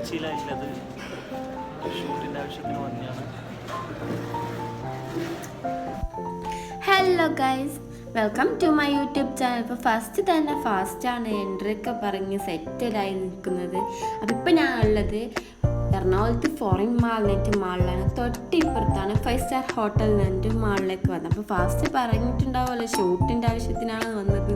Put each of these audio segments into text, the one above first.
കൊച്ചിയിലുള്ളത് ഷൂട്ടിൻ്റെ ആവശ്യത്തിന് വന്നെയാണ്. Hello guys, welcome to my YouTube channel. ഇപ്പോൾ ഫസ്റ്റ് തന്നെ ഫാസ്റ്റാണ് എൻട്രി ഒക്കെ പറഞ്ഞ് സെറ്റഡായി നിൽക്കുന്നത്. അപ്പോൾ ഇപ്പോൾ ഞാൻ ഉള്ളത് എറണാകുളത്ത് ഫോറിൻ മാളിലാണ്. തൊട്ടിപ്പുറത്താണ് 5 സ്റ്റാർ ഹോട്ടലിൽ നിന്നിട്ട് മാളിലേക്ക് വന്നത്. അപ്പോൾ ഫാസ്റ്റ് പറഞ്ഞിട്ടുണ്ടാവുമല്ലോ ഷൂട്ടിൻ്റെ ആവശ്യത്തിനാണ് വന്നത്.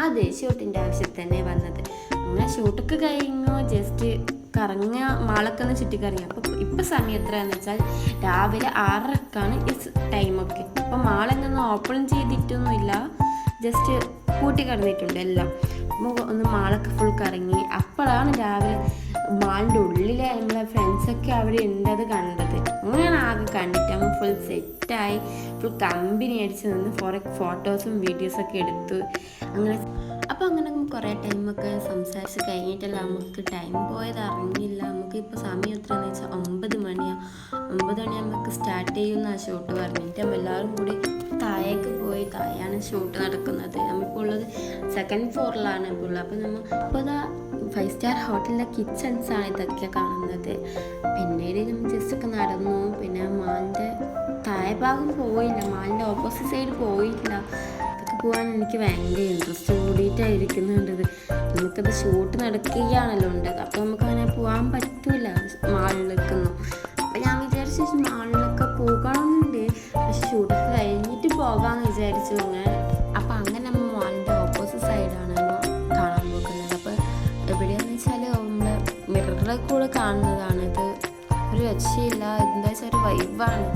അതെ, ഷൂട്ടിൻ്റെ ആവശ്യത്തിന് തന്നെ വന്നത്. അങ്ങനെ ഷൂട്ടൊക്കെ കഴിഞ്ഞു ജസ്റ്റ് കറങ്ങുക, മാളൊക്കെ ഒന്ന് ചുറ്റിക്കറങ്ങി. അപ്പോൾ ഇപ്പം സമയം എത്രയാണെന്ന് വെച്ചാൽ രാവിലെ 6:30ക്കാണ് ഈ ടൈമൊക്കെ. അപ്പോൾ മാളെങ്ങൊന്നും ഓപ്പൺ ചെയ്തിട്ടൊന്നുമില്ല, ജസ്റ്റ് കൂട്ടി കിടന്നിട്ടുണ്ട് എല്ലാം. അപ്പോൾ ഒന്ന് മാളൊക്കെ ഫുൾ കറങ്ങി. അപ്പോഴാണ് രാവിലെ മാളിൻ്റെ ഉള്ളിലെ നമ്മളെ ഫ്രണ്ട്സൊക്കെ അവിടെ ഉണ്ടത് കണ്ടത്. അങ്ങനെയാണ് ആകെ കണ്ടിട്ട് നമ്മൾ ഫുൾ സെറ്റായി ഫുൾ കമ്പനി അടിച്ച് നിന്ന് കുറേ ഫോട്ടോസും വീഡിയോസൊക്കെ എടുത്തു. അങ്ങനെ കുറേ ടൈമൊക്കെ സംസാരിച്ച് കഴിഞ്ഞിട്ടല്ല നമുക്ക് ടൈം പോയത് അറിഞ്ഞില്ല. നമുക്കിപ്പോൾ സമയം എത്രയാണെന്ന് വെച്ചാൽ 9 മണിയാണ്. 9 മണി നമുക്ക് സ്റ്റാർട്ട് ചെയ്യുന്ന ഷൂട്ട് പറഞ്ഞിട്ട് നമ്മൾ എല്ലാവരും കൂടി താഴേക്ക് പോയി. താഴെയാണ് ഷൂട്ട് നടക്കുന്നത്. നമ്മളിപ്പോൾ ഉള്ളത് 2nd ഫ്ലോറിലാണ് ഇപ്പോൾ ഉള്ളത്. അപ്പോൾ ഇതാ 5 സ്റ്റാർ ഹോട്ടലിലെ കിച്ചൺസാണ് ഇതൊക്കെ കാണുന്നത്. പിന്നീട് നമ്മൾ ജസ്റ്റ് ഒക്കെ നടന്നു. പിന്നെ മാളിൻ്റെ താഴെ ഭാഗം പോയില്ല, മാളിൻ്റെ ഓപ്പോസിറ്റ് സൈഡ് പോയില്ല. പോകാൻ എനിക്ക് ഭയങ്കര ഇൻട്രസ്റ്റ് കൂടിയിട്ടായിരിക്കുന്നുണ്ടത്. നമുക്കത് ഷൂട്ട് നടക്കുകയാണല്ലോ ഉണ്ടത്. അപ്പോൾ നമുക്കങ്ങനെ പോകാൻ പറ്റില്ല മാളിലേക്കൊന്നും. അപ്പോൾ ഞാൻ വിചാരിച്ചു മാളിലൊക്കെ പോകണമെന്നുണ്ട്, പക്ഷെ ഷൂട്ട് കഴിഞ്ഞിട്ട് പോകാമെന്ന് വിചാരിച്ചു. അങ്ങനെ നമ്മൾ മാളിൻ്റെ ഓപ്പോസിറ്റ് സൈഡാണ് കാണാൻ പോകുന്നത്. അപ്പോൾ എവിടെയാണെന്ന് വെച്ചാൽ നമ്മൾ മിററിലെ കൂടെ കാണുന്നതാണിത്. ഒരു രക്ഷയില്ല, എന്താ വെച്ചാൽ ഒരു വൈബാണ്.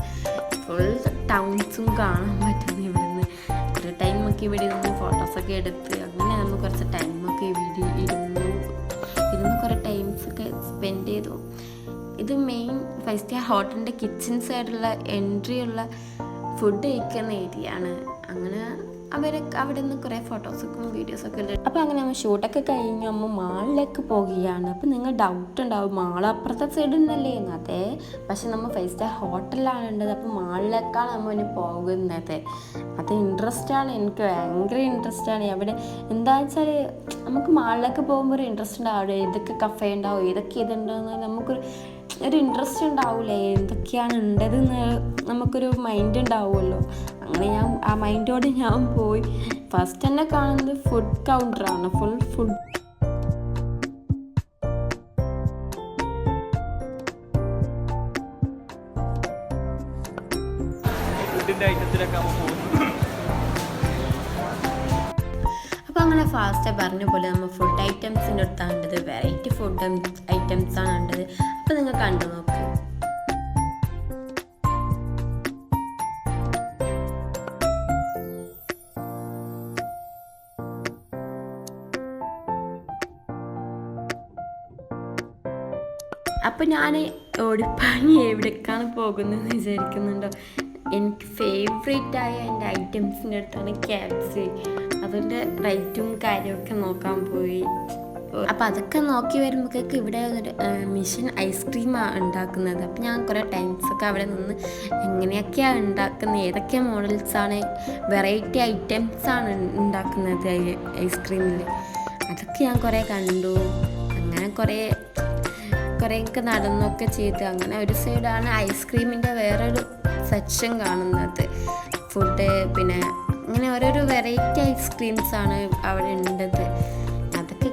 ഫുൾ ടൗൺസും കാണാൻ പറ്റുന്നു ഇവിടുന്ന്. കുറേ ടൈമൊക്കെ ഇവിടെ ഇരുന്ന് ഫോട്ടോസൊക്കെ എടുത്ത് അങ്ങനെ നമ്മൾ കുറച്ച് ടൈമൊക്കെ ഇവിടെ ഇരുന്ന് കുറേ ടൈംസൊക്കെ സ്പെൻഡ് ചെയ്തു. ഇത് മെയിൻ 5 സ്റ്റാർ ഹോട്ടലിൻ്റെ കിച്ചൺ സൈഡുള്ള എൻട്രി ഉള്ള ഫുഡ് കഴിക്കുന്ന ഏരിയ ആണ്. അങ്ങനെ അവരൊക്കെ അവിടെ നിന്ന് കുറേ ഫോട്ടോസൊക്കെ വീഡിയോസൊക്കെ എടുത്തു. അപ്പോൾ അങ്ങനെ നമ്മൾ ഷൂട്ടൊക്കെ കഴിഞ്ഞ് നമ്മൾ മാളിലേക്ക് പോകുകയാണ്. അപ്പോൾ നിങ്ങൾ ഡൗട്ട് ഉണ്ടാവും, മാൾ അപ്പുറത്തെ സൈഡിൽ നിന്നല്ലേ? അതെ, പക്ഷെ നമ്മൾ 5 സ്റ്റാർ ഹോട്ടലിലാണ് ഉള്ളത്. അപ്പോൾ മാളിലേക്കാണ് നമ്മൾ ഇനി പോകുന്നത്. അത് ഇൻട്രസ്റ്റാണ്, എനിക്ക് ഭയങ്കര ഇൻട്രസ്റ്റാണ്. അവിടെ എന്താ വെച്ചാൽ നമുക്ക് മാളിലേക്ക് പോകുമ്പോൾ ഒരു ഇൻട്രസ്റ്റ് ഉണ്ടാവും. അവിടെ ഏതൊക്കെ കഫേ ഉണ്ടാവും, ഏതൊക്കെ ഇതുണ്ടെന്ന് നമുക്കൊരു ഇൻട്രസ്റ്റ് ഉണ്ടാവില്ലേ, എന്തൊക്കെയാണ് ഉണ്ടതെന്ന് നമുക്കൊരു മൈൻഡ് ഉണ്ടാവുമല്ലോ. അങ്ങനെ ആ മൈൻഡോടെ ഞാൻ പോയി. ഫസ്റ്റ് തന്നെ കാണുന്നത് ഫുഡ് കൗണ്ടറാണ്. ഫുൾ ഫുഡിൻ്റെ ഐറ്റത്തിലൊക്കെ നമ്മൾ പോകുന്നു. അപ്പോൾ അങ്ങനെ ഫാസ്റ്റ് പറഞ്ഞ പോലെ നമ്മൾ ഫുഡ് ഐറ്റംസിൻ്റെ അടുത്താണ് ഉണ്ടത്. വെറൈറ്റി ഫുഡ് ഐറ്റംസാണ് ഉണ്ടത്. അപ്പോൾ നിങ്ങൾ കണ്ടു നോക്ക്. അപ്പോൾ ഞാൻ ഓടിപ്പാഞ്ഞ് എവിടേക്കാണ് പോകുന്നതെന്ന് വിചാരിക്കുന്നുണ്ടോ? എനിക്ക് ഫേവറേറ്റായ എൻ്റെ ഐറ്റംസിൻ്റെ അടുത്താണ് KFC. അതിൻ്റെ റേറ്റും കാര്യമൊക്കെ നോക്കാൻ പോയി. അപ്പോൾ അതൊക്കെ നോക്കി വരുമ്പോഴേക്ക് ഇവിടെ ഒരു മിഷൻ ഐസ്ക്രീമാണ് ഉണ്ടാക്കുന്നത്. അപ്പോൾ ഞാൻ കുറേ ടൈംസൊക്കെ അവിടെ നിന്ന് എങ്ങനെയൊക്കെയാണ് ഉണ്ടാക്കുന്നത്, ഏതൊക്കെ മോഡൽസാണ്, വെറൈറ്റി ഐറ്റംസാണ് ഉണ്ടാക്കുന്നത് ഐസ്ക്രീമിൽ, അതൊക്കെ ഞാൻ കുറേ കണ്ടു. അങ്ങനെ കുറേയൊക്കെ നടന്നൊക്കെ ചെയ്ത് അങ്ങനെ ഒരു സൈഡാണ് ഐസ്ക്രീമിൻ്റെ വേറൊരു സെക്ഷൻ കാണുന്നത്. ഫുഡ് പിന്നെ അങ്ങനെ ഓരോരോ വെറൈറ്റി ഐസ്ക്രീംസാണ് അവിടെ ഉണ്ടത്. അതൊക്കെ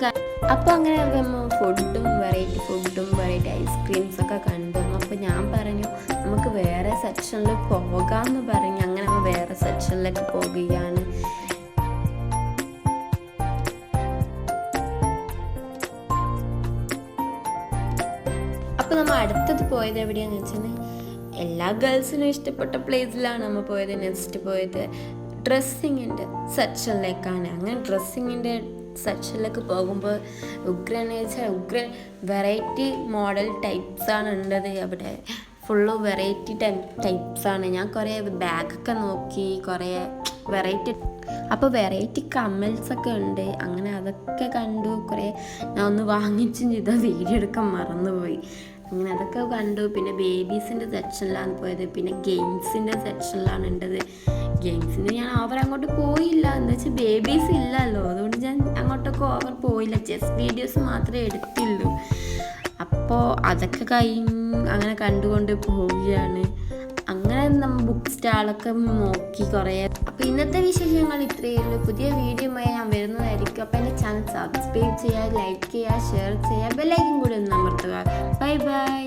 അപ്പോൾ അങ്ങനെ ഫുഡും വെറൈറ്റി ഐസ്ക്രീംസൊക്കെ കണ്ടു. അപ്പോൾ ഞാൻ പറഞ്ഞു നമുക്ക് വേറെ സെക്ഷനിൽ പോകാമെന്ന് പറഞ്ഞു. അങ്ങനെ നമ്മൾ വേറെ സെക്ഷനിലേക്ക് പോകുകയാണ്. അപ്പോൾ നമ്മൾ അടുത്തത് പോയത് എവിടെയാണെന്ന് വെച്ചാൽ എല്ലാ ഗേൾസിനും ഇഷ്ടപ്പെട്ട പ്ലേസിലാണ് നമ്മൾ പോയത്. നെക്സ്റ്റ് പോയത് ഡ്രസ്സിങ്ങിൻ്റെ സെക്ഷനിലേക്കാണ്. അങ്ങനെ ഡ്രസ്സിങ്ങിൻ്റെ സെക്ഷനിലേക്ക് പോകുമ്പോൾ ഉഗ്രൻ വെറൈറ്റി മോഡൽ ടൈപ്സാണ് ഉള്ളത്. അവിടെ ഫുള്ള് വെറൈറ്റി ടൈപ്സാണ്. ഞാൻ കുറേ ബാഗൊക്കെ നോക്കി, കുറേ വെറൈറ്റി കമ്മൽസൊക്കെ ഉണ്ട്. അങ്ങനെ അതൊക്കെ കണ്ടു. കുറേ ഞാൻ ഒന്ന് വാങ്ങിച്ചും ചെയ്ത വീഡിയോ എടുക്കാൻ മറന്നുപോയി. അങ്ങനെ അതൊക്കെ കണ്ടു. പിന്നെ ബേബീസിൻ്റെ സെക്ഷനിലാണ് പോയത്. പിന്നെ ഗെയിംസിൻ്റെ സെക്ഷനിലാണ് ഉണ്ടത്. ഗെയിംസിന് ഞാൻ അങ്ങോട്ട് പോയില്ല, എന്ന് വെച്ചാൽ ബേബീസ് ഇല്ലല്ലോ, അതുകൊണ്ട് ഞാൻ അങ്ങോട്ടൊക്കെ പോയില്ല. ജസ്റ്റ് വീഡിയോസ് മാത്രമേ എടുത്തുള്ളൂ. അപ്പോൾ അതൊക്കെ അങ്ങനെ കണ്ടുകൊണ്ട് പോവുകയാണ്. അങ്ങനെ നമ്മൾ ബുക്ക് സ്റ്റാളൊക്കെ നോക്കി കുറേ. അപ്പോൾ ഇന്നത്തെ വിശേഷങ്ങൾ ഇത്രയേ ഉള്ളൂ. പുതിയ വീഡിയോയുമായി ഞാൻ വരുന്നതായിരിക്കും. അപ്പോൾ എൻ്റെ ചാനൽ സബ്സ്ക്രൈബ് ചെയ്യുക, ലൈക്ക് ചെയ്യുക, ഷെയർ ചെയ്യുക, ബെല്ലൈക്കൻ കൂടി ഒന്ന് അമർത്തുക. Bye bye.